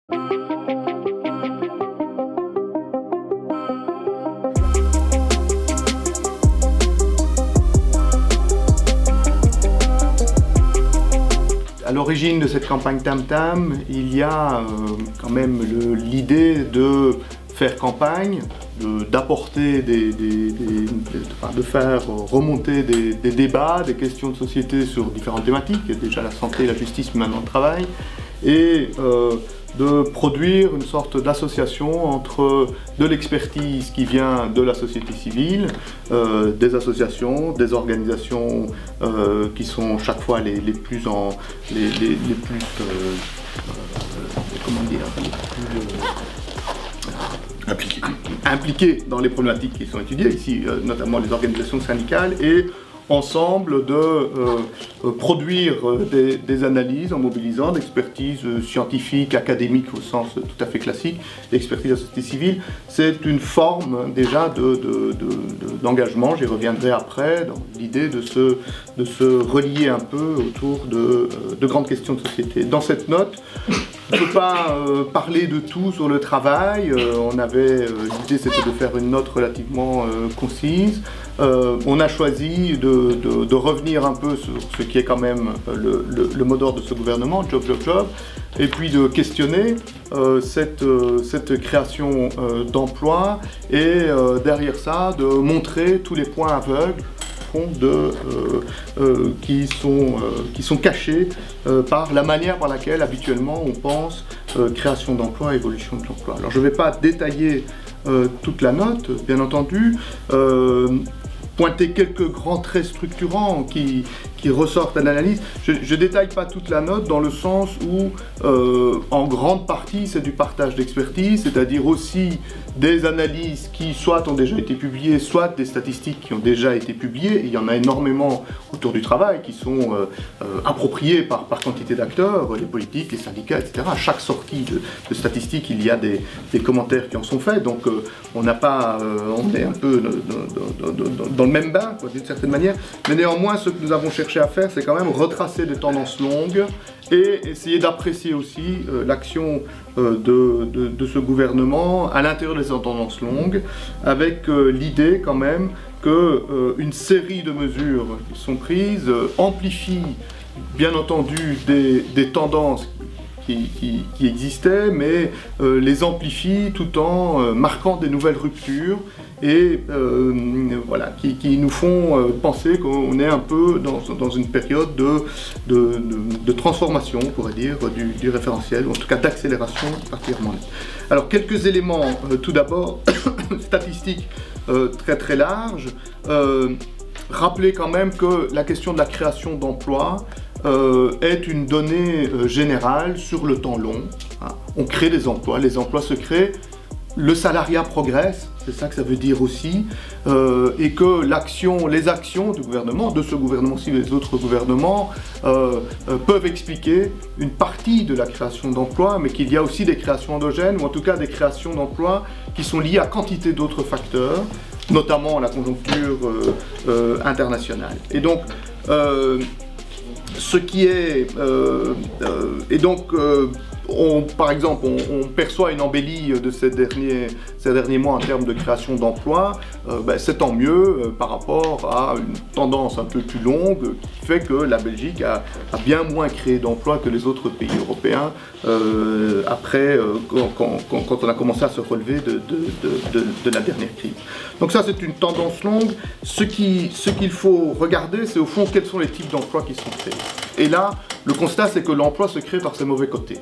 À l'origine de cette campagne Tam Tam, il y a quand même l'idée de faire campagne, d'apporter de faire remonter des débats, des questions de société sur différentes thématiques, déjà la santé, la justice, mais maintenant le travail, et de produire une sorte d'association entre de l'expertise qui vient de la société civile, des associations, des organisations qui sont chaque fois les plus impliquées dans les problématiques qui sont étudiées, ici notamment les organisations syndicales, et ensemble de produire des analyses en mobilisant l'expertise scientifique, académique au sens tout à fait classique, l'expertise de la société civile. C'est une forme déjà d'engagement, j'y reviendrai après, dans l'idée de se relier un peu autour de grandes questions de société. Dans cette note, on ne peut pas parler de tout sur le travail, l'idée c'était de faire une note relativement concise. On a choisi de revenir un peu sur ce qui est quand même le mot d'ordre de ce gouvernement, job, job, job, et puis de questionner cette création d'emplois et derrière ça de montrer tous les points aveugles qui sont cachés par la manière par laquelle habituellement on pense création d'emplois, évolution de l'emploi. Alors je ne vais pas détailler toute la note, bien entendu, pointer quelques grands traits structurants qui ressortent à l'analyse. Je ne détaille pas toute la note dans le sens où, en grande partie, c'est du partage d'expertise, c'est-à-dire aussi des analyses qui soit ont déjà été publiées, soit des statistiques qui ont déjà été publiées. Et il y en a énormément autour du travail qui sont appropriées par quantité d'acteurs, les politiques, les syndicats, etc. À chaque sortie de statistiques, il y a des commentaires qui en sont faits. Donc on est un peu dans le même bain, d'une certaine manière. Mais néanmoins, ce que nous avons cherché à faire, c'est quand même retracer des tendances longues et essayer d'apprécier aussi l'action de ce gouvernement à l'intérieur de ces tendances longues, avec l'idée quand même qu'une série de mesures qui sont prises amplifient bien entendu des tendances qui existaient, mais les amplifient tout en marquant des nouvelles ruptures et voilà, qui nous font penser qu'on est un peu dans une période de transformation, on pourrait dire, du référentiel, ou en tout cas d'accélération particulièrement nette. Alors quelques éléments, tout d'abord, statistiques très très larges. Rappeler quand même que la question de la création d'emplois est une donnée générale sur le temps long. On crée des emplois, les emplois se créent, le salariat progresse, c'est ça que ça veut dire aussi, et que les actions du gouvernement, de ce gouvernement-ci et des autres gouvernements, peuvent expliquer une partie de la création d'emplois, mais qu'il y a aussi des créations endogènes, ou en tout cas des créations d'emplois qui sont liées à quantité d'autres facteurs, notamment la conjoncture internationale. Et donc, par exemple, on perçoit une embellie de ces derniers mois en termes de création d'emplois, c'est tant mieux par rapport à une tendance un peu plus longue qui fait que la Belgique a bien moins créé d'emplois que les autres pays européens après, quand on a commencé à se relever de la dernière crise. Donc ça, c'est une tendance longue. Ce qu'il faut regarder, c'est au fond quels sont les types d'emplois qui sont créés. Et là, le constat, c'est que l'emploi se crée par ses mauvais côtés.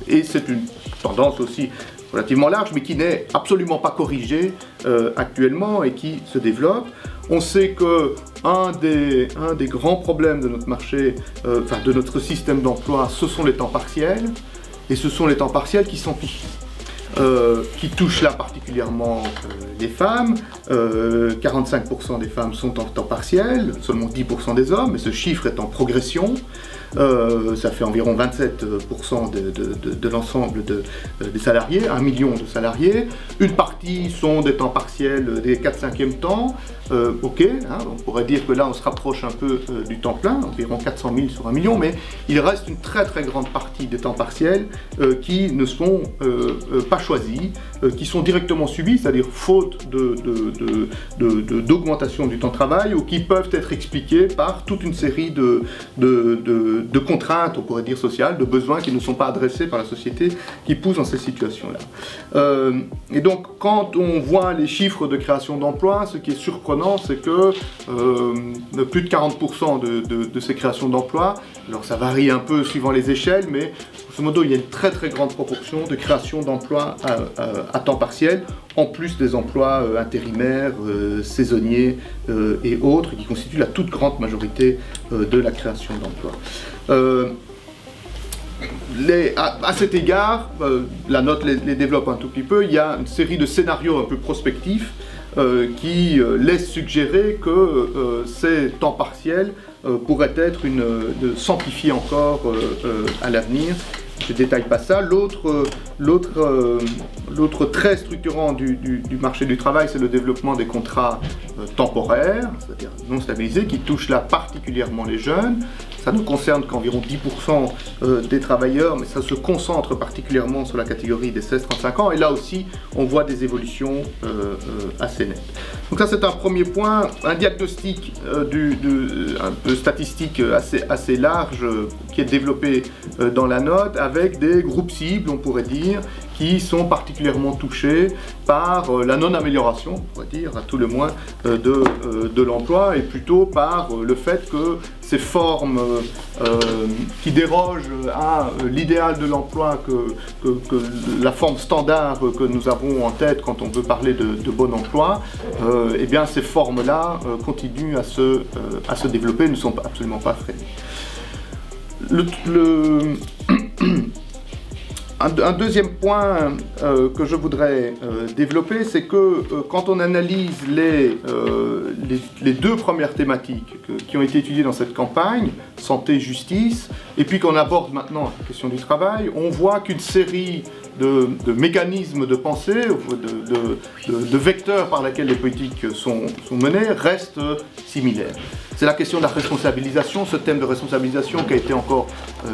Et c'est une tendance aussi relativement large, mais qui n'est absolument pas corrigée actuellement et qui se développe. On sait que un des grands problèmes de notre marché, de notre système d'emploi, ce sont les temps partiels, et ce sont les temps partiels qui s'amplifient. Qui touchent là particulièrement les femmes. 45% des femmes sont en temps partiel, seulement 10% des hommes, et ce chiffre est en progression. Ça fait environ 27% de l'ensemble des salariés, 1 million de salariés. Une partie sont des temps partiels, des 4/5e temps. Ok, hein, on pourrait dire que là on se rapproche un peu du temps plein, environ 400 000 sur 1 million, mais il reste une très grande partie des temps partiels qui ne sont pas choisis, qui sont directement subis, c'est-à-dire faute d'augmentation du temps de travail, ou qui peuvent être expliqués par toute une série de contraintes, on pourrait dire sociales, de besoins qui ne sont pas adressés par la société, qui poussent dans ces situations-là. Et donc quand on voit les chiffres de création d'emplois, ce qui est surprenant, c'est que plus de 40% de ces créations d'emplois, alors ça varie un peu suivant les échelles, mais grosso modo il y a une très grande proportion de création d'emplois à temps partiel, en plus des emplois intérimaires, saisonniers et autres, qui constituent la toute grande majorité de la création d'emplois. À cet égard, la note les développe un tout petit peu, il y a une série de scénarios un peu prospectifs qui laissent suggérer que ces temps partiels pourraient être s'amplifier encore à l'avenir. Je ne détaille pas ça. L'autre trait structurant du marché du travail, c'est le développement des contrats temporaires, c'est-à-dire non stabilisés, qui touchent là particulièrement les jeunes. Ça ne concerne qu'environ 10% des travailleurs, mais ça se concentre particulièrement sur la catégorie des 16-35 ans. Et là aussi, on voit des évolutions assez nettes. Donc ça, c'est un premier point, un diagnostic un peu statistique assez large qui est développé dans la note, avec des groupes cibles, on pourrait dire, qui sont particulièrement touchés par la non-amélioration, on pourrait dire, à tout le moins, de l'emploi, et plutôt par le fait que ces formes qui dérogent à l'idéal de l'emploi, que la forme standard que nous avons en tête quand on veut parler de bon emploi, eh bien ces formes-là continuent à se développer, ne sont absolument pas freinées. Un deuxième point que je voudrais développer, c'est que quand on analyse les deux premières thématiques qui ont été étudiées dans cette campagne, santé, justice, et puis qu'on aborde maintenant la question du travail, on voit qu'une série de mécanismes de pensée, de vecteurs par lesquels les politiques sont menées, restent similaires. C'est la question de la responsabilisation, ce thème de responsabilisation qui a été encore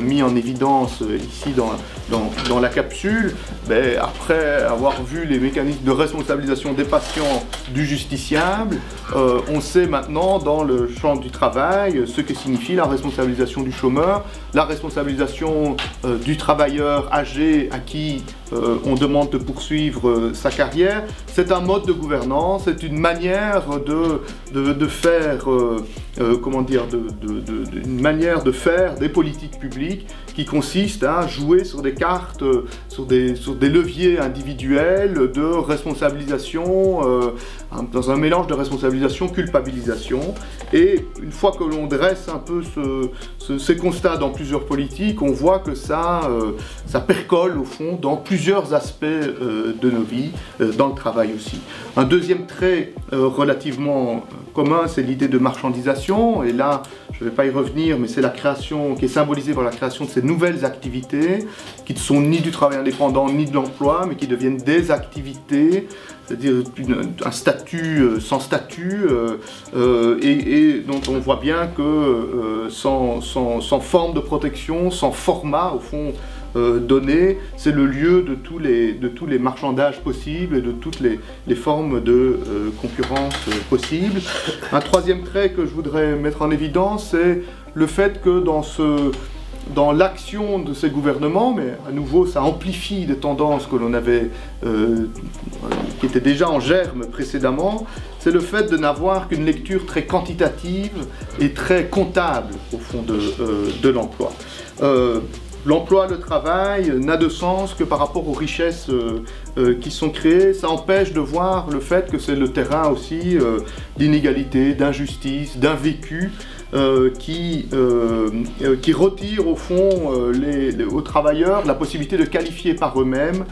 mis en évidence ici dans la capsule. Mais après avoir vu les mécanismes de responsabilisation des patients du justiciable, on sait maintenant dans le champ du travail ce que signifie la responsabilisation du chômeur, la responsabilisation du travailleur âgé à qui on demande de poursuivre sa carrière. C'est un mode de gouvernance, c'est une manière de faire, une manière de faire des politiques publiques qui consiste à jouer sur des cartes, sur des leviers individuels de responsabilisation, dans un mélange de responsabilisation, culpabilisation. Et une fois que l'on dresse un peu ces constats dans plusieurs politiques, on voit que ça percole au fond dans plusieurs aspects de nos vies, dans le travail aussi. Un deuxième trait relativement commun, c'est l'idée de marchandisation, et là je ne vais pas y revenir, mais c'est la création qui est symbolisée par la création de ces nouvelles activités qui ne sont ni du travail indépendant ni de l'emploi, mais qui deviennent des activités, c'est-à-dire un statut sans statut, et dont on voit bien que sans forme de protection, sans format au fond donné, c'est le lieu de tous les marchandages possibles et de toutes les formes de concurrence possibles. Un troisième trait que je voudrais mettre en évidence, c'est le fait que dans l'action de ces gouvernements, mais à nouveau ça amplifie des tendances que l'on avait, qui étaient déjà en germe précédemment, c'est le fait de n'avoir qu'une lecture très quantitative et très comptable au fond de l'emploi. L'emploi, le travail n'a de sens que par rapport aux richesses qui sont créées. Ça empêche de voir le fait que c'est le terrain aussi d'inégalité, d'injustice, d'invécu, qui retire au fond aux travailleurs la possibilité de qualifier par eux-mêmes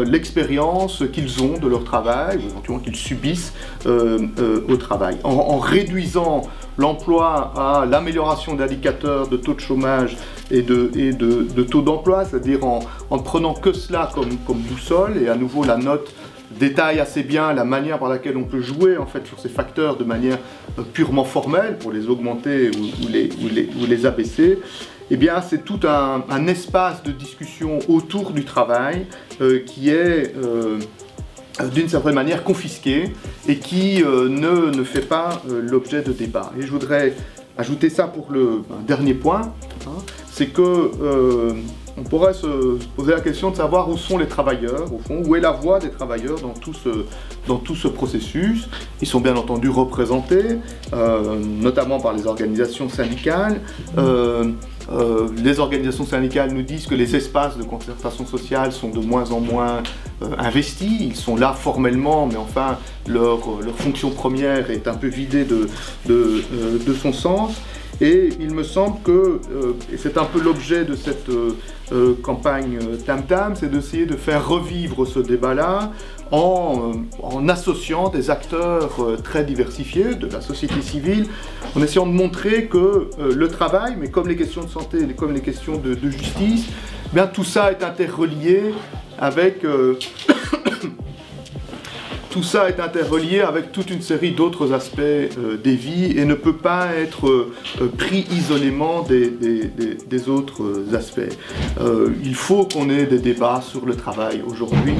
l'expérience qu'ils ont de leur travail, ou éventuellement qu'ils subissent au travail. En réduisant l'emploi à l'amélioration d'indicateurs de taux de chômage et de taux d'emploi, c'est-à-dire en prenant que cela comme boussole, et à nouveau la note détaille assez bien la manière par laquelle on peut jouer en fait sur ces facteurs de manière purement formelle pour les augmenter ou les abaisser. Eh bien, c'est tout un espace de discussion autour du travail qui est d'une certaine manière confisqué et qui ne fait pas l'objet de débat. Et je voudrais ajouter ça pour un dernier point, hein, c'est que on pourrait se poser la question de savoir où sont les travailleurs, au fond, où est la voix des travailleurs dans tout ce processus. Ils sont bien entendu représentés, notamment par les organisations syndicales. Les organisations syndicales nous disent que les espaces de concertation sociale sont de moins en moins investis. Ils sont là formellement, mais enfin, leur fonction première est un peu vidée de son sens. Et il me semble que, et c'est un peu l'objet de cette campagne Tam Tam, c'est d'essayer de faire revivre ce débat-là en associant des acteurs très diversifiés de la société civile, en essayant de montrer que le travail, mais comme les questions de santé, comme les questions de justice, eh bien, tout ça est interrelié avec... Tout ça est interrelié avec toute une série d'autres aspects des vies et ne peut pas être pris isolément des autres aspects. Il faut qu'on ait des débats sur le travail aujourd'hui,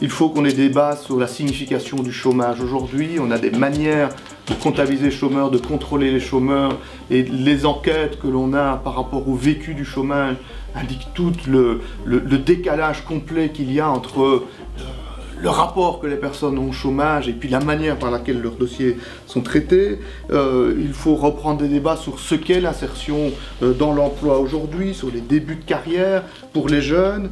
il faut qu'on ait des débats sur la signification du chômage aujourd'hui. On a des manières de comptabiliser les chômeurs, de contrôler les chômeurs, et les enquêtes que l'on a par rapport au vécu du chômage indiquent tout le décalage complet qu'il y a entre le rapport que les personnes ont au chômage et puis la manière par laquelle leurs dossiers sont traités. Il faut reprendre des débats sur ce qu'est l'insertion dans l'emploi aujourd'hui, sur les débuts de carrière pour les jeunes,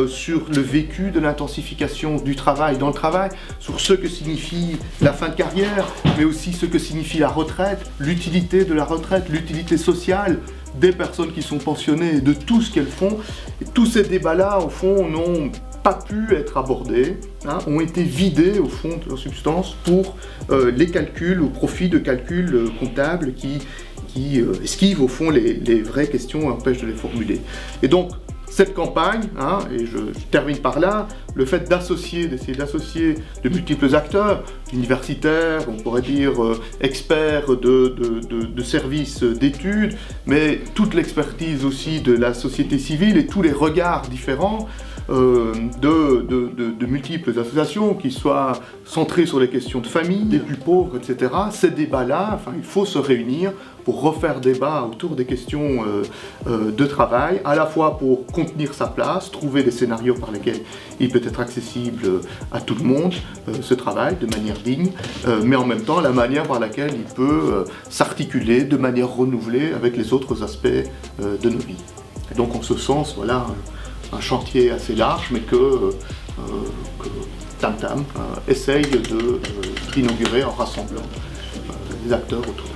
sur le vécu de l'intensification du travail dans le travail, sur ce que signifie la fin de carrière, mais aussi ce que signifie la retraite, l'utilité de la retraite, l'utilité sociale des personnes qui sont pensionnées et de tout ce qu'elles font. Et tous ces débats-là, au fond, n'ont pas pu être abordés, hein, ont été vidés au fond de leur substance pour les calculs, au profit de calculs comptables qui esquivent au fond les vraies questions et empêchent de les formuler. Et donc, cette campagne, hein, et je termine par là, le fait d'essayer d'associer de multiples acteurs, universitaires, on pourrait dire experts de services d'études, mais toute l'expertise aussi de la société civile et tous les regards différents, de multiples associations qui soient centrées sur les questions de famille, des plus pauvres, etc. Ces débats-là, enfin, il faut se réunir pour refaire débat autour des questions de travail, à la fois pour contenir sa place, trouver des scénarios par lesquels il peut être accessible à tout le monde, ce travail, de manière digne, mais en même temps la manière par laquelle il peut s'articuler de manière renouvelée avec les autres aspects de nos vies. Et donc en ce sens, voilà, un chantier assez large, mais que Tam Tam essaye d'inaugurer en rassemblant les acteurs autour.